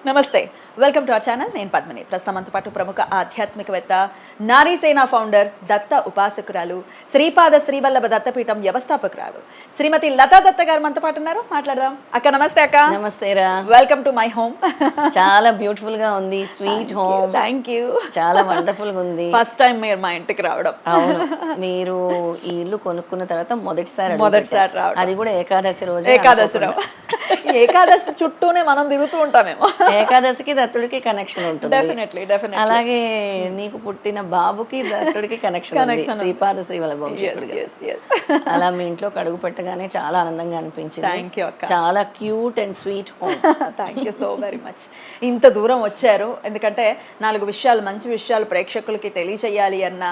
నమస్తే, welcome to our channel. నేను పద్మిని. ప్రస్తుతం మనతో పాటు ప్రముఖ ఆధ్యాత్మికవేత్త, నారీసేన ఫౌండర్, దత్త ఉపాసకురాలు, శ్రీపాద శ్రీవల్లభ దత్తపీఠం వ్యవస్థాపకురాలు శ్రీమతి లతా దత్త గారు మనతో పాటు ఉన్నారు. మాట్లాడదాం. అక్క నమస్తే. అక్క నమస్తే రా. Welcome to my home. చాలా బ్యూటిఫుల్ గా ఉంది, స్వీట్ హోమ్. Thank you. చాలా వండర్ఫుల్ గా ఉంది. ఫస్ట్ టైం మీరు మా ఇంటికి రావడం. అవును, మీరు ఈ ఇల్లు కొనుక్కున్న తర్వాత మొదటిసారి రావడం, అది కూడా ఏకాదశి రోజు. ఏకాదశి చుట్టూనే మనం తిరుగుతూ ఉంటామేమో. ఏకాదశికి దత్తుడికి కనెక్షన్ ఉంటుంది. డెఫినెట్లీ. అలాగే నీకు పుట్టిన బాబుకి దత్తుడికి కనెక్షన్ ఉంది, శ్రీపాద శ్రీవల్లభ. అలా మీ ఇంట్లో అడుగు పెట్టగానే చాలా ఆనందంగా అనిపించింది. చాలా cute and sweet home. Thank you so very much. ఇంత దూరం వచ్చారు, ఎందుకంటే 4 విషయాలు, మంచి విషయాలు ప్రేక్షకులకి తెలియచేయాలి అన్న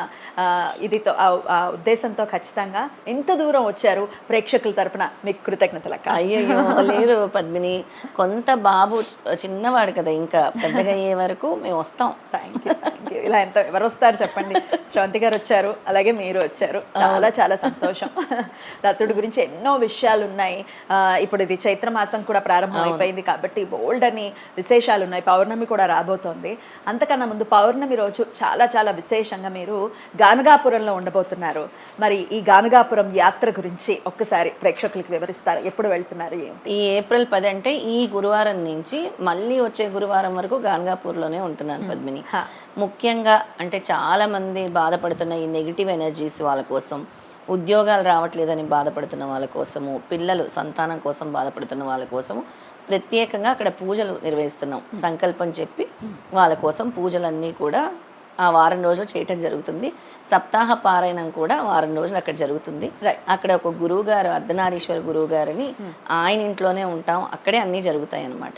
ఇదితో, ఆ ఉద్దేశంతో ఖచ్చితంగా ఇంత దూరం వచ్చారు. ప్రేక్షకుల తరపున మీకు కృతజ్ఞతలు అక్క. అయ్యో లేదు పద్మిని, కొంత బాబు చిన్నవాడు కదా, ఇంకా పెద్దగా అయ్యే వరకు మేము వస్తాం. Thank you, thank you. ఇలా ఎంత ఎవరు వస్తారు చెప్పండి. శ్రవంతి గారు వచ్చారు, అలాగే మీరు వచ్చారు. చాలా చాలా సంతోషం. దత్తుడి గురించి ఎన్నో విషయాలు ఉన్నాయి. ఇప్పుడు ఇది చైత్రమాసం కూడా ప్రారంభం అయిపోయింది కాబట్టి బోల్డ్ అని విశేషాలు ఉన్నాయి. పౌర్ణమి కూడా రాబోతోంది. అంతకన్నా ముందు పౌర్ణమి రోజు చాలా చాలా విశేషంగా మీరు గానగాపురంలో ఉండబోతున్నారు. మరి ఈ గానగాపురం యాత్ర గురించి ఒక్కసారి ప్రేక్షకులకు వివరిస్తారు. ఎప్పుడు వెళ్తున్నారు? ఈ ఏప్రిల్ 10 అంటే ఈ గురువారం నుంచి మళ్ళీ వచ్చే గురువారం వరకు గాన్గాపూర్లోనే ఉంటున్నాను పద్మిని. ముఖ్యంగా అంటే చాలా మంది బాధపడుతున్న ఈ నెగిటివ్ ఎనర్జీస్ వాళ్ళ కోసం, ఉద్యోగాలు రావట్లేదని బాధపడుతున్న వాళ్ళ కోసము, పిల్లలు సంతానం కోసం బాధపడుతున్న వాళ్ళ కోసము ప్రత్యేకంగా అక్కడ పూజలు నిర్వహిస్తున్నాం. సంకల్పం చెప్పి వాళ్ళ కోసం పూజలన్నీ కూడా ఆ వారం రోజులు చేయటం జరుగుతుంది. సప్తాహ పారాయణం కూడా వారం రోజులు అక్కడ జరుగుతుంది. అక్కడ ఒక గురువు గారు, అర్ధనారీశ్వర గురువు గారని, ఆయన ఇంట్లోనే ఉంటాం, అక్కడే అన్ని జరుగుతాయి అన్నమాట.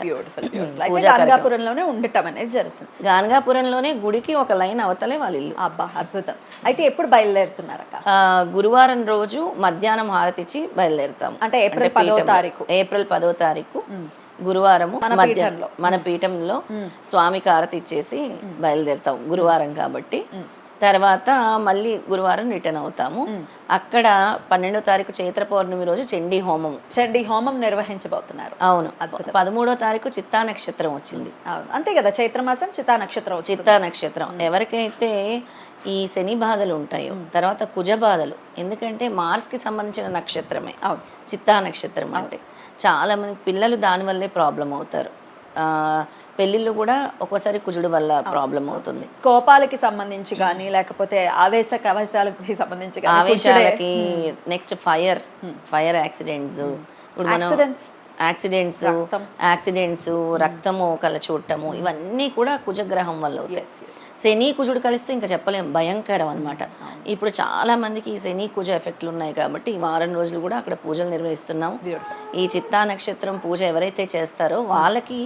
గానగాపురంలోనే ఉండటం అనేది జరుగుతుంది. గానగాపురంలోనే గుడికి ఒక లైన్ అవతలే వాళ్ళ ఇల్లు. అబ్బా, అద్భుతం. అయితే ఎప్పుడు బయలుదేరుతున్నారు? గురువారం రోజు మధ్యాహ్నం హారతి ఇచ్చి బయలుదేరుతాం. అంటే ఏప్రిల్ 10వ తారీఖు. ఏప్రిల్ 10వ తారీఖు గురువారము మధ్యాహ్నం మన పీఠంలో స్వామికి హారతి ఇచ్చేసి బయలుదేరుతాం, గురువారం కాబట్టి. తర్వాత మళ్ళీ గురువారం రిటర్న్ అవుతాము. అక్కడ 12వ తారీఖు చైత్ర పౌర్ణమి రోజు చండీ హోమం నిర్వహించబోతున్నారు. అవును. 13వ తారీఖు చిత్తా నక్షత్రం వచ్చింది. అంతే కదా, చైత్రమాసం చిత్తా నక్షత్రం. చిత్తా నక్షత్రం ఎవరికైతే ఈ శని బాధలు ఉంటాయో, తర్వాత కుజ బాధలు, ఎందుకంటే మార్స్కి సంబంధించిన నక్షత్రమే చిత్తా నక్షత్రం. అంటే చాలా మంది పిల్లలు దానివల్లే ప్రాబ్లం అవుతారు. పెళ్ళిళ్ళు కూడా ఒక్కోసారి కుజుడు వల్ల ప్రాబ్లం అవుతుంది. కోపాలకి సంబంధించి కానీ, లేకపోతే ఆవేశాలకి సంబంధించి, ఆవేశాలకి, నెక్స్ట్ ఫైర్ యాక్సిడెంట్స్. ఇప్పుడు మనం యాక్సిడెంట్స్, రక్తము కల చూడటము, ఇవన్నీ కూడా కుజగ్రహం వల్ల అవుతాయి. శని కుజుడు కలిస్తే ఇంకా చెప్పలేం, భయంకరం అనమాట. ఇప్పుడు చాలా మందికి ఈ శని కుజ ఎఫెక్ట్లు ఉన్నాయి కాబట్టి ఈ వారం రోజులు కూడా అక్కడ పూజలు నిర్వహిస్తున్నాం. ఈ చిత్తా నక్షత్రం పూజ ఎవరైతే చేస్తారో వాళ్ళకి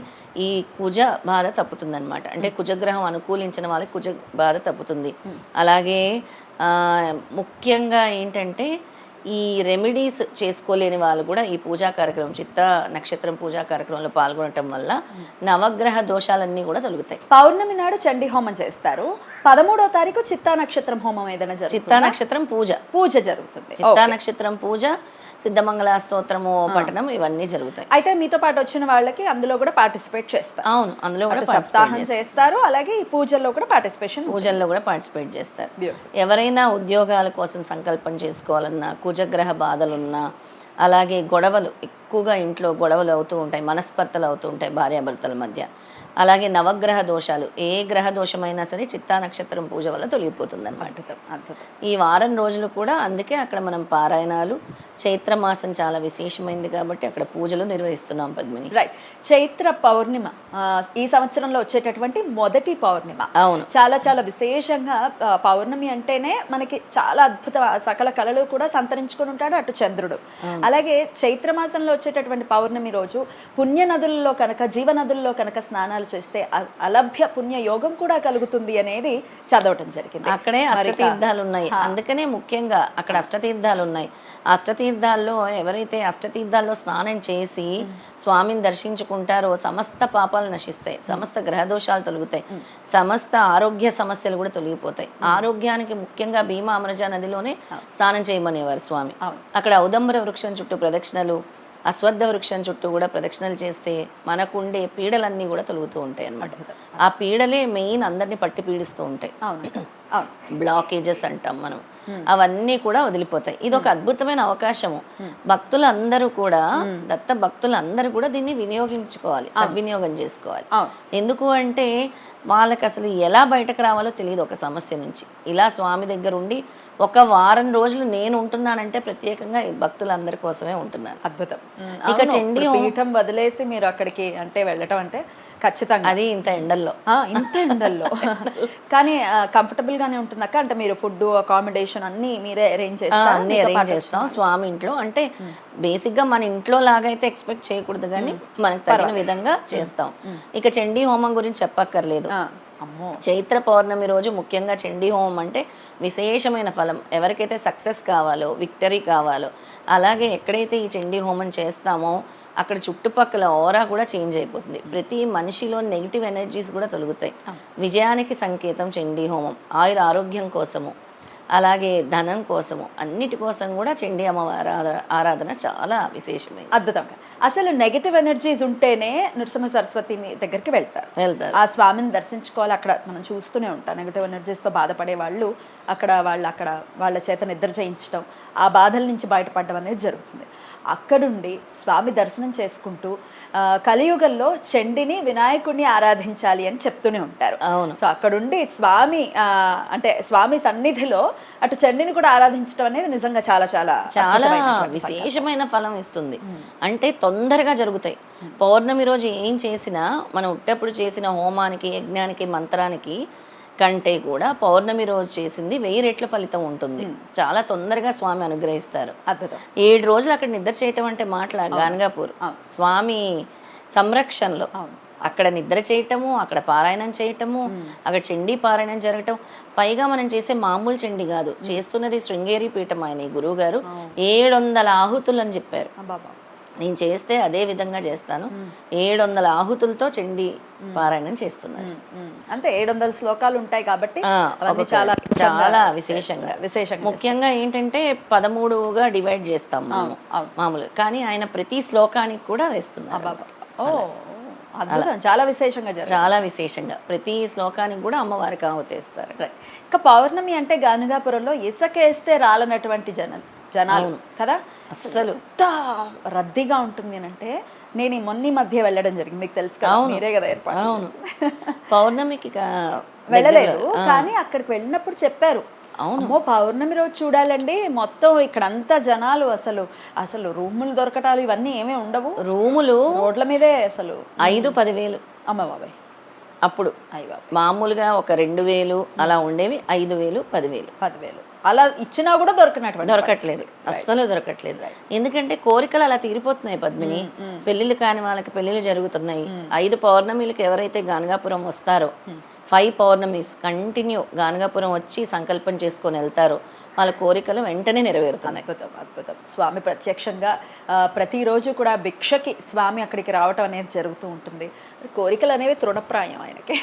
ఈ కుజ బాధ తప్పుతుంది అనమాట. అంటే కుజగ్రహం అనుకూలించిన వాళ్ళకి కుజ బాధ తప్పుతుంది. అలాగే ముఖ్యంగా ఏంటంటే ఈ రెమెడీస్ చేసుకోలేని వాళ్ళు కూడా ఈ పూజా కార్యక్రమం, చిత్తా నక్షత్రం పూజా కార్యక్రమంలో పాల్గొనటం వల్ల నవగ్రహ దోషాలన్నీ కూడా తొలగుతాయి. పౌర్ణమి నాడు చండీ హోమం చేస్తారు. 13వ తారీఖు చిత్తా నక్షత్రం హోమం ఏదైనా జరుగుతుంది. చిత్తా నక్షత్రం పూజ జరుగుతుంది. చిత్తా నక్షత్రం పూజ, సిద్ధమంగళ స్తోత్రము పఠనం, ఇవన్నీ జరుగుతాయి. అయితే మీతో పాటు వచ్చిన వాళ్ళకి అందులో కూడా పార్టిసిపేట్ చేస్తారు. అవును, అందులో కూడా సప్తాహం చేస్తారు. అలాగే ఈ పూజల్లో కూడా పార్టిసిపేట్ చేస్తారు. ఎవరైనా ఉద్యోగాల కోసం సంకల్పం చేసుకోవాలన్నా, కుజగ్రహ బాధలున్నా, అలాగే గొడవలు ఎక్కువగా ఇంట్లో గొడవలు అవుతూ ఉంటాయి, మనస్పర్ధలు అవుతూ ఉంటాయి భార్యాభర్తల మధ్య. అలాగే నవగ్రహ దోషాలు, ఏ గ్రహ దోషమైనా సరే చిత్తా నక్షత్రం పూజ వల్ల తొలగిపోతుంది అనమాట. ఈ వారం రోజులు కూడా అందుకే అక్కడ మనం పారాయణాలు, చైత్రమాసం చాలా విశేషమైంది కాబట్టి అక్కడ పూజలు నిర్వహిస్తున్నాం పద్మిని. రైట్. చైత్ర పౌర్ణిమ ఈ సంవత్సరంలో వచ్చేటటువంటి మొదటి పౌర్ణిమ. అవును, చాలా చాలా విశేషంగా పౌర్ణమి అంటేనే మనకి చాలా అద్భుత సకల కళలు కూడా సంతరించుకొని ఉంటాడు అటు చంద్రుడు. అలాగే చైత్రమాసంలో వచ్చేటటువంటి పౌర్ణమి రోజు పుణ్య నదుల్లో కనుక, జీవనదుల్లో కనుక స్నానాలు చేస్తే అలభ్య పుణ్య యోగం కూడా కలుగుతుంది అనేది చదవటం జరిగింది. అక్కడే అష్టతీర్థాలు ఉన్నాయి, అందుకనే ముఖ్యంగా అక్కడ అష్టతీర్థాలు ఉన్నాయి. అష్టతీర్థాల్లో ఎవరైతే అష్టతీర్థాల్లో స్నానం చేసి స్వామిని దర్శించుకుంటారో సమస్త పాపాలు నశిస్తాయి, సమస్త గ్రహదోషాలు తొలగుతాయి, సమస్త ఆరోగ్య సమస్యలు కూడా తొలగిపోతాయి. ఆరోగ్యానికి ముఖ్యంగా భీమా అమరజ నదిలోనే స్నానం చేయమనేవారు స్వామి. అక్కడ ఔదంబర వృక్షం చుట్టూ ప్రదక్షిణలు, అశ్వత్థ వృక్షం చుట్టూ కూడా ప్రదక్షిణలు చేస్తే మనకుండే పీడలన్నీ కూడా తొలుగుతూ ఉంటాయి అన్నమాట. ఆ పీడలే మెయిన్ అందరినీ పట్టి పీడిస్తూ ఉంటాయి. అవును అవును. బ్లాకేజెస్ అంటాం మనం, అవన్నీ కూడా వదిలిపోతాయి. ఇది ఒక అద్భుతమైన అవకాశము. భక్తులందరూ కూడా దత్త భక్తులందరూ కూడా దీన్ని వినియోగించుకోవాలి, సద్వినియోగం చేసుకోవాలి. ఎందుకు అంటే వాళ్ళకి అసలు ఎలా బయటకు రావాలో తెలియదు ఒక సమస్య నుంచి. ఇలా స్వామి దగ్గర ఉండి ఒక వారం రోజులు నేను ఉంటున్నానంటే ప్రత్యేకంగా ఈ భక్తులందరి కోసమే ఉంటున్నాను. అద్భుతం. ఇక చండీ పీఠం వదిలేసి మీరు అక్కడికి అంటే వెళ్ళటం అంటే ఖచ్చితంగా అది ఇంత ఎండల్లో, ఇంత ఎండల్లో కానీ కంఫర్టబుల్ గానే ఉంటుంది అక్క. అంటే మీరు ఫుడ్ అకామిడేషన్ అన్ని మీరే అరేంజ్ చేస్తారు? అన్ని అరేంజ్ చేస్తాం స్వామి ఇంట్లో. అంటే బేసిక్ గా మన ఇంట్లో లాగైతే ఎక్స్పెక్ట్ చేయకూడదు, కానీ మనకు తగిన విధంగా చేస్తాం. ఇక చండీ హోమం గురించి చెప్పక్కర్లేదు. చైత్ర పౌర్ణమి రోజు ముఖ్యంగా చండీ హోమం అంటే విశేషమైన ఫలం. ఎవరికైతే సక్సెస్ కావాలో, విక్టరీ కావాలో, అలాగే ఎక్కడైతే ఈ చండీ హోమం చేస్తామో అక్కడ చుట్టుపక్కల ఓరా కూడా చేంజ్ అయిపోతుంది. ప్రతి మనిషిలో నెగిటివ్ ఎనర్జీస్ కూడా తొలగుతాయి. విజయానికి సంకేతం చండీ హోమం. ఆరోగ్యం కోసము, అలాగే ధనం కోసము, అన్నిటి కోసం కూడా చండీ అమ్మవారి ఆరాధన చాలా విశేషమైనది. అద్భుతంగా. అసలు నెగిటివ్ ఎనర్జీస్ ఉంటేనే నృసింహ సరస్వతి దగ్గరికి వెళ్తారు. ఆ స్వామిని దర్శించుకోవాలి. అక్కడ మనం చూస్తూనే ఉంటాం నెగిటివ్ ఎనర్జీస్తో బాధపడే వాళ్ళు అక్కడ వాళ్ళ చేత నిద్ర చేయించడం, ఆ బాధల నుంచి బయటపడడం అనేది జరుగుతుంది. అక్కడుండి స్వామి దర్శనం చేసుకుంటూ కలియుగంలో చండిని వినాయకుడిని ఆరాధించాలి అని చెప్తూనే ఉంటారు. అవును. సో అక్కడుండి స్వామి అంటే స్వామి సన్నిధిలో అటు చండిని కూడా ఆరాధించడం అనేది నిజంగా చాలా చాలా చాలా విశేషమైన ఫలం ఇస్తుంది. అంటే తొందరగా జరుగుతాయి. పౌర్ణమి రోజు ఏం చేసినా మనం ఉట్టప్పుడు చేసిన హోమానికి, యజ్ఞానికి, మంత్రానికి కంటే కూడా పౌర్ణమి రోజు చేసింది 1000 రెట్ల ఫలితం ఉంటుంది. చాలా తొందరగా స్వామి అనుగ్రహిస్తారు. 7 రోజులు అక్కడ నిద్ర చేయటం అంటే మాటల గాన్గాపూర్ స్వామి సంరక్షణలో అక్కడ నిద్ర చేయటము, అక్కడ పారాయణం చేయటము, అక్కడ చండీ పారాయణం జరగటం. పైగా మనం చేసే మామూలు చండీ కాదు, చేస్తున్నది శృంగేరి పీఠం. ఆయన గురువు గారు 700 ఆహుతులు అని చెప్పారు. నేను చేస్తే అదే విధంగా చేస్తాను. 700 ఆహుతులతో చండీ పారాయణం చేస్తున్నారు. అంటే 700 శ్లోకాలు ఉంటాయి కాబట్టి చాలా చాలా విశేషంగా ముఖ్యంగా ఏంటంటే 13గా డివైడ్ చేస్తాం మనము మామూలుగా, కానీ ఆయన ప్రతి శ్లోకానికి కూడా వేస్తున్నారు. చాలా విశేషంగా చాలా విశేషంగా ప్రతి శ్లోకానికి కూడా అమ్మవారికి ఆహుతేస్తారు. ఇంకా పౌర్ణమి అంటే గానుగాపురంలో ఇసుకేస్తే రాలనటువంటి జనాలు కదా, అసలు ఎంత రద్దీగా ఉంటుంది అంటే నేను మొన్న మధ్య వెళ్ళడం జరిగింది. మీకు తెలుసు కదా, మీరే కదా ఏర్పాటు. అవును, పౌర్ణమికి వెళ్ళలేదు కానీ అక్కడికి వెళ్ళినప్పుడు చెప్పారు, అమ్మో పౌర్ణమి రోజు చూడాలండి మొత్తం ఇక్కడంతా జనాలు, అసలు రూములు దొరకటాలు ఇవన్నీ ఏమీ ఉండవు. రూములు రోడ్ల మీదే అసలు 5-10 వేలు. అమ్మ బాబాయ్, అప్పుడు మామూలుగా ఒక 2000 అలా ఉండేవి. 5000, 10,000 అలా ఇచ్చినా కూడా దొరకట్లేదు, అస్సలు దొరకట్లేదు. ఎందుకంటే కోరికలు అలా తీరిపోతున్నాయి పద్మిని. పెళ్లిళ్ళు కాని వాళ్ళకి పెళ్లిళ్ళు జరుగుతున్నాయి. 5 పౌర్ణమిలకు ఎవరైతే గాన్గాపురం వస్తారో, 5 పౌర్ణమిస్ కంటిన్యూ గాన్గాపురం వచ్చి సంకల్పం చేసుకొని వెళ్తారో వాళ్ళ కోరికలు వెంటనే నెరవేరుతున్నాయి. అద్భుతం. స్వామి ప్రత్యక్షంగా ప్రతిరోజు కూడా భిక్షకి స్వామి అక్కడికి రావటం అనేది జరుగుతూ ఉంటుంది. కోరికలు అనేవి తృణప్రాయం ఆయనకి,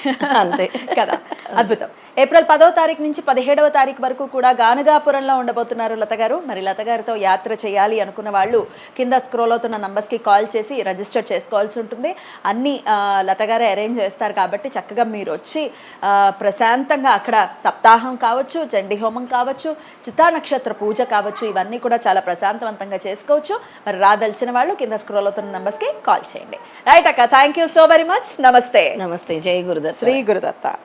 అంతే కదా. అద్భుతం. ఏప్రిల్ 10వ తారీఖు నుంచి 17వ తారీఖు వరకు కూడా గానుగాపురంలో ఉండబోతున్నారు లత గారు. మరి లత గారితో యాత్ర చేయాలి అనుకున్న వాళ్ళు కింద స్క్రోల్ అవుతున్న నంబర్స్కి కాల్ చేసి రిజిస్టర్ చేసుకోవాల్సి ఉంటుంది. అన్ని లత గారే అరేంజ్ చేస్తారు కాబట్టి చక్కగా మీరు వచ్చి ప్రశాంతంగా అక్కడ సప్తాహం కావచ్చు, చండీ హోమం కావచ్చు, చిత్తా నక్షత్ర పూజ కావచ్చు, ఇవన్నీ కూడా చాలా ప్రశాంతవంతంగా చేసుకోవచ్చు. మరి రాదలిచిన వాళ్ళు కింద స్క్రోల్ అవుతున్న నంబర్స్కి కాల్ చేయండి. రైట్ అక్క, thank you so very much. నమస్తే. నమస్తే. జై గురుదత్త. శ్రీ గురుదత్త.